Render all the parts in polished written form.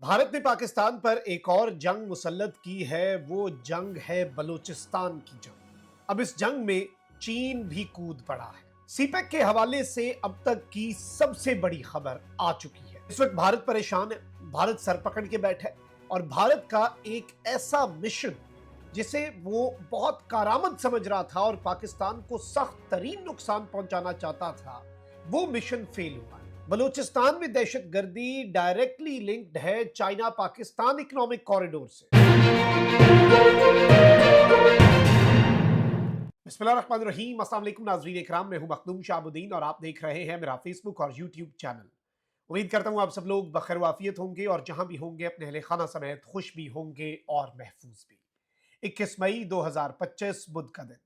भारत ने पाकिस्तान पर एक और जंग मुसल्लत की है। वो जंग है बलूचिस्तान की जंग। अब इस जंग में चीन भी कूद पड़ा है। सीपेक के हवाले से अब तक की सबसे बड़ी खबर आ चुकी है। इस वक्त भारत परेशान है, भारत सर पकड़ के बैठा है और भारत का एक ऐसा मिशन जिसे वो बहुत कारामद समझ रहा था और पाकिस्तान को सख्त तरीन नुकसान पहुंचाना चाहता था, वो मिशन फेल हुआ। बलूचिस्तान में दहशतगर्दी डायरेक्टली लिंक्ड है चाइना पाकिस्तान इकोनॉमिक कॉरिडोर से। बिस्मिल्लाहिर्रहमानिर्रहीम, अस्सलाम वालेकुम नाज़रीन इकराम, मैं हूं मखदूम शाहबुद्दीन और आप देख रहे हैं मेरा फेसबुक और यूट्यूब चैनल। उम्मीद करता हूं आप सब लोग बखैर वाफियत होंगे और जहां भी होंगे अपने अहले खाना समेत खुश भी होंगे और महफूज भी। 21 मई 2025 बुध का दिन।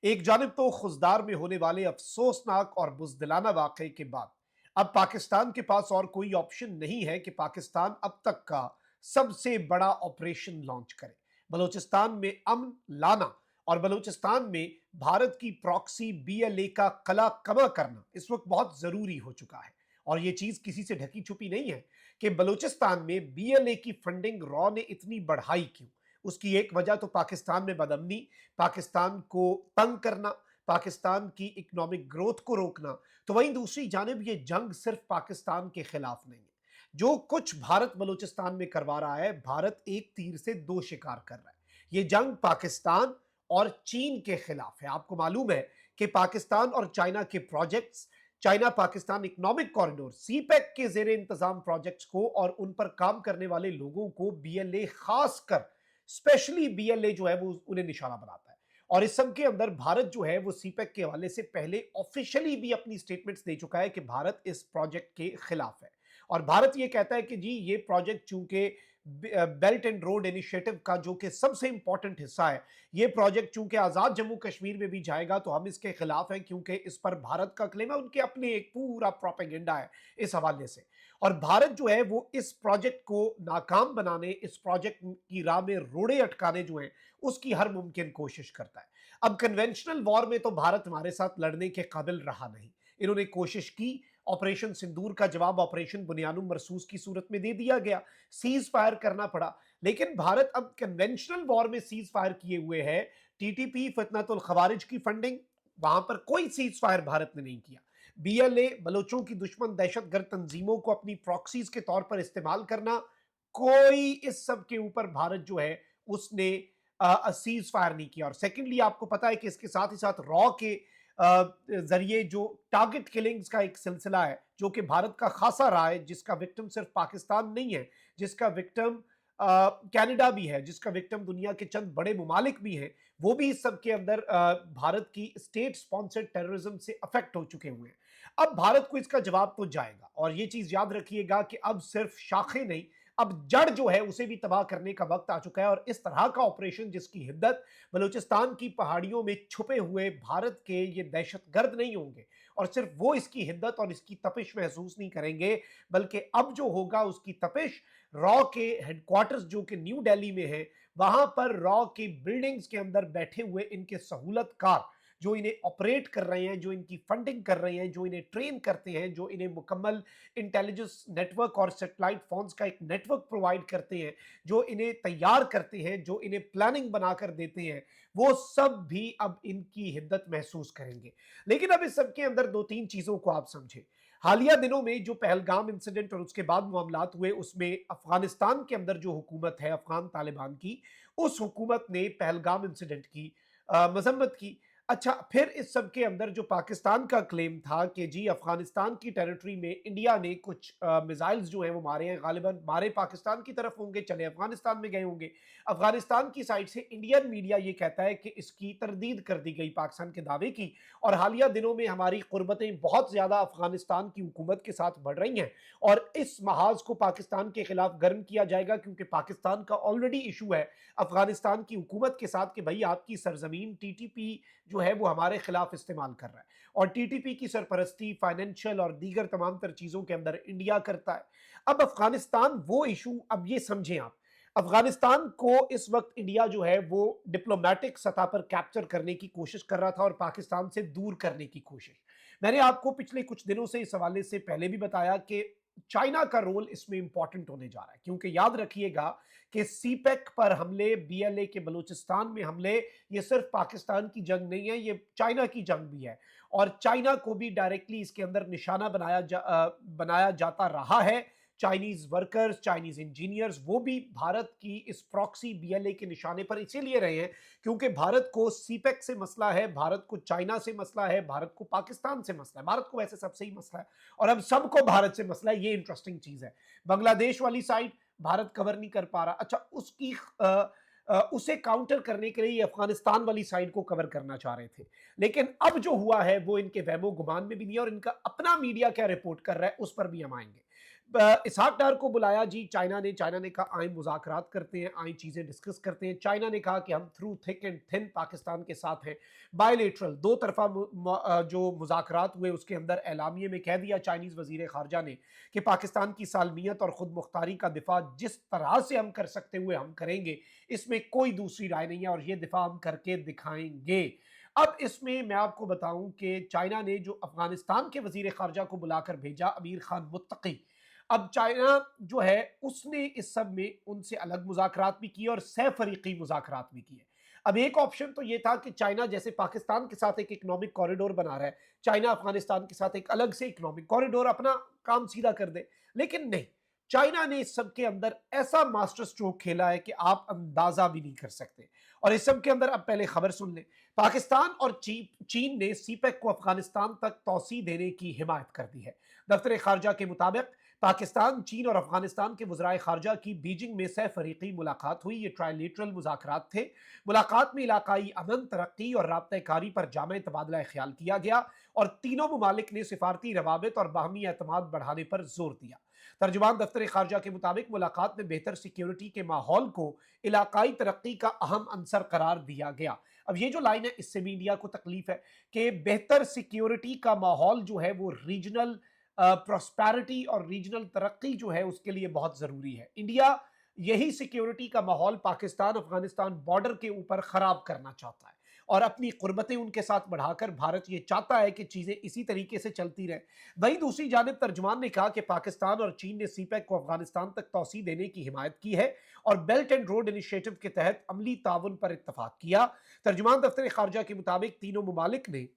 एक जानिब तो खुजदार में होने वाले अफसोसनाक और बुज़दिलाना वाक़े के बाद अब पाकिस्तान के पास और कोई ऑप्शन नहीं है कि पाकिस्तान अब तक का सबसे बड़ा ऑपरेशन लॉन्च करे, बलूचिस्तान में अमन लाना और बलूचिस्तान में भारत की प्रॉक्सी बीएलए का कला कमा करना इस वक्त बहुत जरूरी हो चुका है। और ये चीज किसी से ढकी छुपी नहीं है कि बलूचिस्तान में बीएलए की फंडिंग रॉ ने इतनी बढ़ाई क्यों। उसकी एक वजह तो पाकिस्तान में बदअमनी, पाकिस्तान को तंग करना, पाकिस्तान की इकोनॉमिक ग्रोथ को रोकना। तो वहीं दूसरी जानिब ये जंग सिर्फ पाकिस्तान के खिलाफ नहीं है। जो कुछ भारत बलूचिस्तान में करवा रहा है, भारत एक तीर से दो शिकार कर रहा है। ये जंग पाकिस्तान और चीन के खिलाफ है। आपको मालूम है कि पाकिस्तान और चाइना के projects, China Pakistan economic corridor CPEC के जेर इंतजाम प्रोजेक्ट्स को और उन पर काम करने वाले लोगों को बीएलए, खासकर स्पेशली बीएलए जो है वो उन्हें निशाना बनाता है। और इस सब के अंदर भारत जो है वो सीपेक के हवाले से पहले ऑफिशियली भी अपनी स्टेटमेंट्स दे चुका है कि भारत इस प्रोजेक्ट के खिलाफ है। और भारत ये कहता है कि जी ये प्रोजेक्ट चूंकि बेल्ट एंड रोड इनिशिएटिव का जो कि सबसे इंपॉर्टेंट हिस्सा है, ये प्रोजेक्ट चूंकि आजाद जम्मू कश्मीर में भी जाएगा तो हम इसके खिलाफ हैं, क्योंकि इस पर भारत का क्लेम है, उनके अपने एक पूरा प्रोपेगेंडा है इस हवाले से। और भारत जो है वो इस प्रोजेक्ट को नाकाम बनाने, इस प्रोजेक्ट की राह में रोड़े अटकाने जो है उसकी हर मुमकिन कोशिश करता है। अब कन्वेंशनल वॉर में तो भारत हमारे साथ लड़ने के काबिल रहा नहीं। इन्होंने कोशिश की, ऑपरेशन सिंदूर का जवाब ऑपरेशन बुनियानुम मरसूस की सूरत में दे दिया गया, सीज फायर करना पड़ा। लेकिन भारत अब कन्वेंशनल वॉर में सीज फायर किए हुए है। टीटीपी फितनतुल खवारिज की फंडिंग, वहां पर कोई सीज फायर भारत ने नहीं किया। बीएलए, बलोचों की दुश्मन दहशतगर्द तंजीमों को अपनी प्रॉक्सीज के तौर पर इस्तेमाल करना, कोई इस सब के ऊपर भारत जो है उसने सीज फायर नहीं किया। और सेकेंडली आपको पता है कि इसके साथ ही साथ रॉ के जरिए जो टारगेट किलिंग्स का एक सिलसिला है जो कि भारत का खासा रहा है, जिसका विक्टिम सिर्फ पाकिस्तान नहीं है, जिसका विक्टिम कनाडा भी है, जिसका विक्टिम दुनिया के चंद बड़े मुमालिक भी हैं, वो भी इस सब के अंदर भारत की स्टेट स्पॉन्सर्ड टेररिज्म से अफेक्ट हो चुके हुए हैं। अब भारत को इसका जवाब तो जाएगा और ये चीज याद रखिएगा कि अब सिर्फ शाखें नहीं, अब जड़ जो है उसे भी तबाह करने का वक्त आ चुका है। और इस तरह का ऑपरेशन जिसकी हिद्दत बलूचिस्तान की पहाड़ियों में छुपे हुए भारत के ये दहशतगर्द नहीं होंगे और सिर्फ वो इसकी हिद्दत और इसकी तपिश महसूस नहीं करेंगे, बल्कि अब जो होगा उसकी तपिश रॉ के हेडक्वार्टर्स जो कि न्यू दिल्ली में है, वहां पर रॉ की बिल्डिंग्स के अंदर बैठे हुए इनके सहूलतकार जो इन्हें ऑपरेट कर रहे हैं, जो इनकी फंडिंग कर रहे हैं, जो इन्हें ट्रेन करते हैं, जो इन्हें मुकम्मल इंटेलिजेंस नेटवर्क और सैटेलाइट फोन्स का एक नेटवर्क प्रोवाइड करते हैं, जो इन्हें तैयार करते हैं, जो इन्हें प्लानिंग बनाकर देते हैं, वो सब भी अब इनकी हिद्दत महसूस करेंगे। लेकिन अब इस सब के अंदर दो तीन चीजों को आप समझे। हालिया दिनों में जो पहलगाम इंसिडेंट और उसके बाद मामलात हुए, उसमें अफगानिस्तान के अंदर जो हुकूमत है अफगान तालिबान की, उस हुकूमत ने पहलगाम इंसिडेंट की मजम्मत की। अच्छा, फिर इस सब के अंदर जो पाकिस्तान का क्लेम था कि जी अफगानिस्तान की टेरिटरी में इंडिया ने कुछ मिसाइल्स जो हैं वो मारे हैं, गालिबन मारे पाकिस्तान की तरफ होंगे, चले अफगानिस्तान में गए होंगे। अफगानिस्तान की साइड से इंडियन मीडिया ये कहता है कि इसकी तरदीद कर दी गई पाकिस्तान के दावे की। और हालिया दिनों में हमारी कुर्बतें बहुत ज्यादा अफगानिस्तान की हुकूमत के साथ बढ़ रही हैं और इस महाज को पाकिस्तान के खिलाफ गर्म किया जाएगा, क्योंकि पाकिस्तान का ऑलरेडी इशू है अफगानिस्तान की हुकूमत के साथ कि भाई आपकी सरजमीन टीटीपी जो है वो हमारे खिलाफ इस्तेमाल कर रहा है। और टीटीपी की सरपरस्ती फाइनेंशियल और दीगर तमाम तर चीजों के अंदर इंडिया करता है। अब अफगानिस्तान वो इशू, अब ये समझें आप, अफगानिस्तान को इस वक्त इंडिया जो है वो डिप्लोमेटिक सतह पर कैप्चर करने की कोशिश कर रहा था और पाकिस्तान से दूर करने की कोशिश। मैंने आपको पिछले कुछ दिनों से इस हवाले से पहले भी बताया कि चाइना का रोल इसमें इंपॉर्टेंट होने जा रहा है, क्योंकि याद रखिएगा कि सीपेक पर हमले, बीएलए के बलूचिस्तान में हमले, ये सिर्फ पाकिस्तान की जंग नहीं है, ये चाइना की जंग भी है। और चाइना को भी डायरेक्टली इसके अंदर निशाना बनाया जाता रहा है। चाइनीज वर्कर्स, चाइनीज इंजीनियर्स, वो भी भारत की इस प्रॉक्सी बीएलए के निशाने पर इसीलिए रहे हैं क्योंकि भारत को सीपेक से मसला है, भारत को चाइना से मसला है, भारत को पाकिस्तान से मसला है, भारत को वैसे सबसे ही मसला है और अब सबको भारत से मसला है। ये इंटरेस्टिंग चीज है। बांग्लादेश वाली साइड भारत कवर नहीं कर पा रहा, अच्छा उसकी उसे काउंटर करने के लिए ये अफगानिस्तान वाली साइड को कवर करना चाह रहे थे, लेकिन अब जो हुआ है वो इनके वहमो गुमान में भी नहीं है और इनका अपना मीडिया क्या रिपोर्ट कर रहा है उस पर भी हम आएंगे। इसहाक डार को बुलाया जी चाइना ने कहा आए मुज़ाकरात करते हैं, आए चीज़ें डिस्कस करते हैं। चाइना ने कहा कि हम through thick and thin Pakistan के साथ हैं। बायलेटरल दो तरफा जो मुज़ाकरात हुए उसके अंदर एलामिये में कह दिया चाइनीज़ वज़ीर ख़ारजा ने कि पाकिस्तान की सालमियत और ख़ुद मुख्तारी का दिफा जिस तरह से हम कर सकते हुए हम करेंगे, इसमें कोई दूसरी राय नहीं है और ये दिफा हम करके दिखाएंगे। अब इसमें मैं आपको बताऊं कि चाइना ने जो अफगानिस्तान के वज़ीर ख़ारजा को बुलाकर भेजा, अमीर खान मुत्तकी, अब चाइना जो है उसने इस सब में उनसे अलग मुज़ाकरात भी किए और सह फरीकी मुज़ाकरात भी किए। अब एक ऑप्शन तो ये था कि चाइना जैसे पाकिस्तान के साथ एक इकोनॉमिक कॉरिडोर बना रहा है, चाइना अफगानिस्तान के साथ एक अलग से इकोनॉमिक कॉरिडोर अपना काम सीधा कर दे, लेकिन नहीं, चाइना ने इस सब के अंदर ऐसा मास्टर स्ट्रोक खेला है कि आप अंदाजा भी नहीं कर सकते। और इस सब के अंदर अब पहले खबर सुन लें। पाकिस्तान और चीन ने सीपेक को अफगानिस्तान तक तौसी देने की हिमायत कर दी है। दफ्तर खारजा के मुताबिक पाकिस्तान, चीन और अफगानिस्तान के वज़राए खारजा की बीजिंग में सह फरीकी मुलाकात हुई। ये ट्रायलेटरल मुज़ाकरात थे। मुलाकात में इलाकाई अमन, तरक्की और राब्ता कारी पर जामे तबादला ख्याल किया गया और तीनों ममालिक ने सिफारती रवाबित और बाहमी एतमाद बढ़ाने पर जोर दिया। तर्जुमान दफ्तर खारजा के मुताबिक मुलाकात में बेहतर सिक्योरिटी के माहौल को इलाकाई तरक्की का अहम अंसर करार दिया गया। अब ये जो लाइन है इससे भी इंडिया को तकलीफ है कि बेहतर सिक्योरिटी का माहौल जो है वो रीजनल प्रॉस्पेरिटी और रीजनल तरक्की जो है उसके लिए बहुत ज़रूरी है। इंडिया यही सिक्योरिटी का माहौल पाकिस्तान अफगानिस्तान बॉर्डर के ऊपर ख़राब करना चाहता है और अपनी क़ुर्बतें उनके साथ बढ़ाकर भारत ये चाहता है कि चीज़ें इसी तरीके से चलती रहें। वहीं दूसरी जानिब तर्जुमान ने कहा कि पाकिस्तान और चीन ने सीपेक को अफगानिस्तान तक तौसी देने की हिमायत की है और बेल्ट एंड रोड इनिशिएटिव के तहत अमली ताउन पर इत्तफाक किया। तर्जुमान दफ्तर खारजा के मुताबिक तीनों ममालिक ने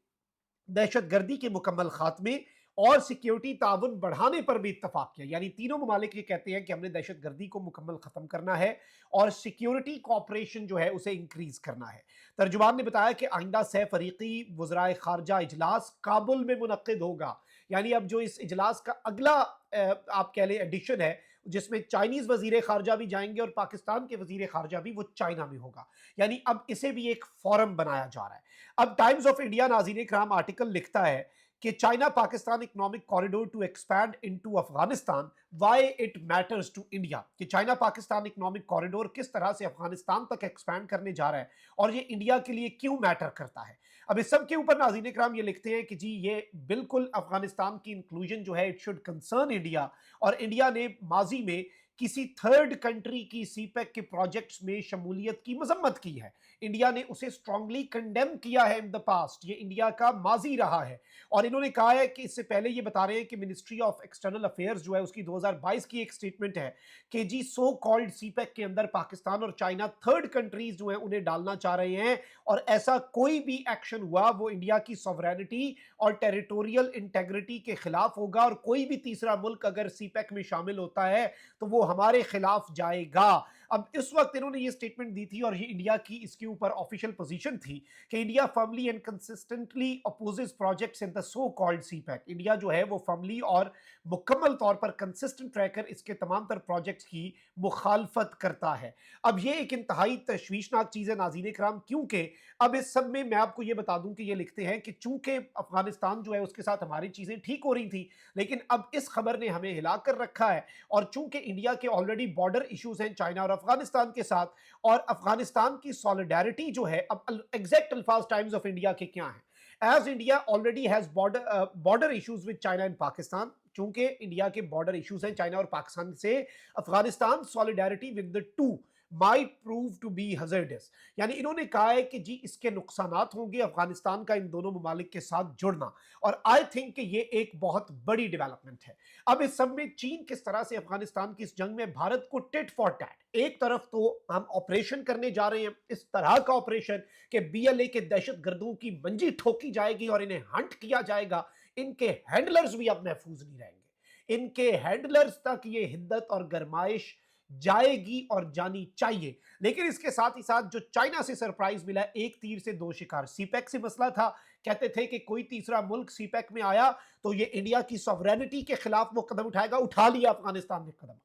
दहशतगर्दी के मुकम्मल खात्मे और सिक्योरिटी ताउन बढ़ाने पर भी इत्तफाक किया। यानी तीनों ममालिक ये कहते हैं कि हमने दहशतगर्दी को मुकम्मल खत्म करना है और सिक्योरिटी कॉपरेशन जो है उसे इंक्रीज करना है। तर्जुमान ने बताया कि आइंदा सह फरीकी वज़राए खारजा इजलास काबुल में मुनक्किद होगा। यानी अब जो इस इजलास का अगला आप कह लें एडिशन है जिसमें चाइनीज वजीर खारजा भी जाएंगे और पाकिस्तान के वजीर खारजा भी, वो चाइना में होगा। यानी अब इसे भी एक फोरम बनाया जा रहा है। अब टाइम्स ऑफ इंडिया नाज़रीन कराम आर्टिकल लिखता है कि China Pakistan economic corridor to expand into Afghanistan, why it matters to India, कि चाइना पाकिस्तान इकोनॉमिक कॉरिडोर किस तरह से अफगानिस्तान तक एक्सपैंड करने जा रहा है और ये इंडिया के लिए क्यों मैटर करता है। अब इस सब के ऊपर नाज़रीन कराम ये लिखते हैं कि जी ये बिल्कुल अफगानिस्तान की इंक्लूजन जो है इट शुड कंसर्न इंडिया और इंडिया ने माजी में किसी थर्ड कंट्री की सीपेक के प्रोजेक्ट्स में शमूलियत की मजम्मत की है। इंडिया ने उसे स्ट्रांगली कंडेम किया है इन द पास्ट, ये इंडिया का माजी रहा है। और इन्होंने कहा है कि इससे पहले ये बता रहे हैं कि मिनिस्ट्री ऑफ एक्सटर्नल अफेयर्स जो है उसकी 2022 की एक स्टेटमेंट है कि जी सो कॉल्ड सीपेक के अंदर पाकिस्तान और चाइना थर्ड कंट्रीज जो है उन्हें डालना चाह रहे हैं और ऐसा कोई भी एक्शन हुआ वो इंडिया की सॉवरेनिटी और टेरिटोरियल इंटेग्रिटी के खिलाफ होगा और कोई भी तीसरा मुल्क अगर सीपेक में शामिल होता है तो वो हमारे खिलाफ जाएगा। अब इस वक्त इन्होंने ये स्टेटमेंट दी थी और ये इंडिया की इसके ऊपर ऑफिशियल पोजीशन थी कि India firmly and consistently opposes projects in the so called CPEC. India जो है वो फर्मली और मुकम्मल तौर पर कंसिस्टेंट रहकर इसके तमाम तर प्रोजेक्ट्स की मुखालफत करता है। अब ये एक इंतहाई तशवीशनाक चीज़ है नाज़रीन कराम, क्योंकि अब इस सब में मैं आपको ये बता दूं कि ये लिखते हैं कि चूंकि अफगानिस्तान जो है उसके साथ हमारी चीज़ें ठीक हो रही थी, लेकिन अब इस खबर ने हमें हिला कर रखा है और चूंकि इंडिया के ऑलरेडी बॉर्डर इश्यूज हैं चाइना और अफगानिस्तान के साथ और अफगानिस्तान की सॉलिडारिटी जो है, अब एग्जैक्ट अल्फाज टाइम्स ऑफ इंडिया के क्या हैं, as India already has border issues with China and Pakistan, चूंकि इंडिया के बॉर्डर इश्यूज हैं चाइना और पाकिस्तान से, Afghanistan solidarity with the two might prove to be hazardous. यानी इन्होंने कहा है कि जी इसके नुकसानात होंगे अफगानिस्तान का इन दोनों ममालिक के साथ जुड़ना, और आई थिंक कि ये एक बहुत बड़ी डेवलपमेंट है। अब इस सब में चीन किस तरह से अफगानिस्तान की इस जंग में भारत को टिट फॉर टैट, एक तरफ तो हम ऑपरेशन करने जा रहे हैं, इस तरह का ऑपरेशन कि बीएलए के दहशतगर्दों की मंजी ठोकी जाएगी और इन्हें हंट किया जाएगा, इनके हैंडलर्स भी अब महफूज नहीं रहेंगे, इनके हैंडलर्स तक ये हिद्दत और गरमाइश जाएगी और जानी चाहिए। लेकिन इसके साथ ही साथ जो चाइना से सरप्राइज मिला, एक तीर से दो शिकार, सीपैक से मसला था, कहते थे कि कोई तीसरा मुल्क सीपैक में आया तो ये इंडिया की सॉवरेनिटी के खिलाफ वो कदम उठाएगा, उठा लिया अफगानिस्तान ने कदम।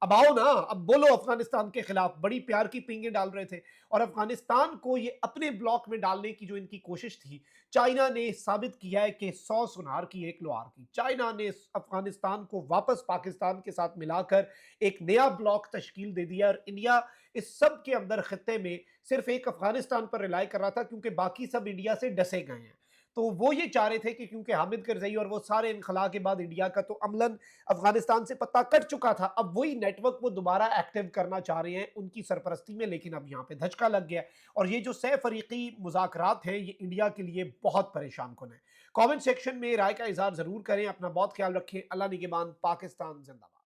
अब आओ ना, अब बोलो अफगानिस्तान के खिलाफ, बड़ी प्यार की पिंगें डाल रहे थे, और अफगानिस्तान को ये अपने ब्लॉक में डालने की जो इनकी कोशिश थी, चाइना ने साबित किया है कि 100 सुनार की एक लोहार की। चाइना ने अफगानिस्तान को वापस पाकिस्तान के साथ मिलाकर एक नया ब्लॉक तश्कील दे दिया, और इंडिया इस सब के अंदर खत्ते में सिर्फ एक अफगानिस्तान पर रिलाई कर रहा था, क्योंकि बाकी सब इंडिया से डसे गए हैं। तो वो ये चाह रहे थे कि क्योंकि हामिद करजई और वो सारे इनखला के बाद इंडिया का तो अमलन अफगानिस्तान से पत्ता कट चुका था, अब वही नेटवर्क वो दोबारा एक्टिव करना चाह रहे हैं उनकी सरपरस्ती में, लेकिन अब यहाँ पे धचका लग गया। और ये जो सह फरीकी मुज़ाकरात हैं ये इंडिया के लिए बहुत परेशान कुन है। कमेंट सेक्शन में राय का इजहार जरूर करें, अपना बहुत ख्याल रखें। अल्लाह निगहबान, पाकिस्तान जिंदाबाद।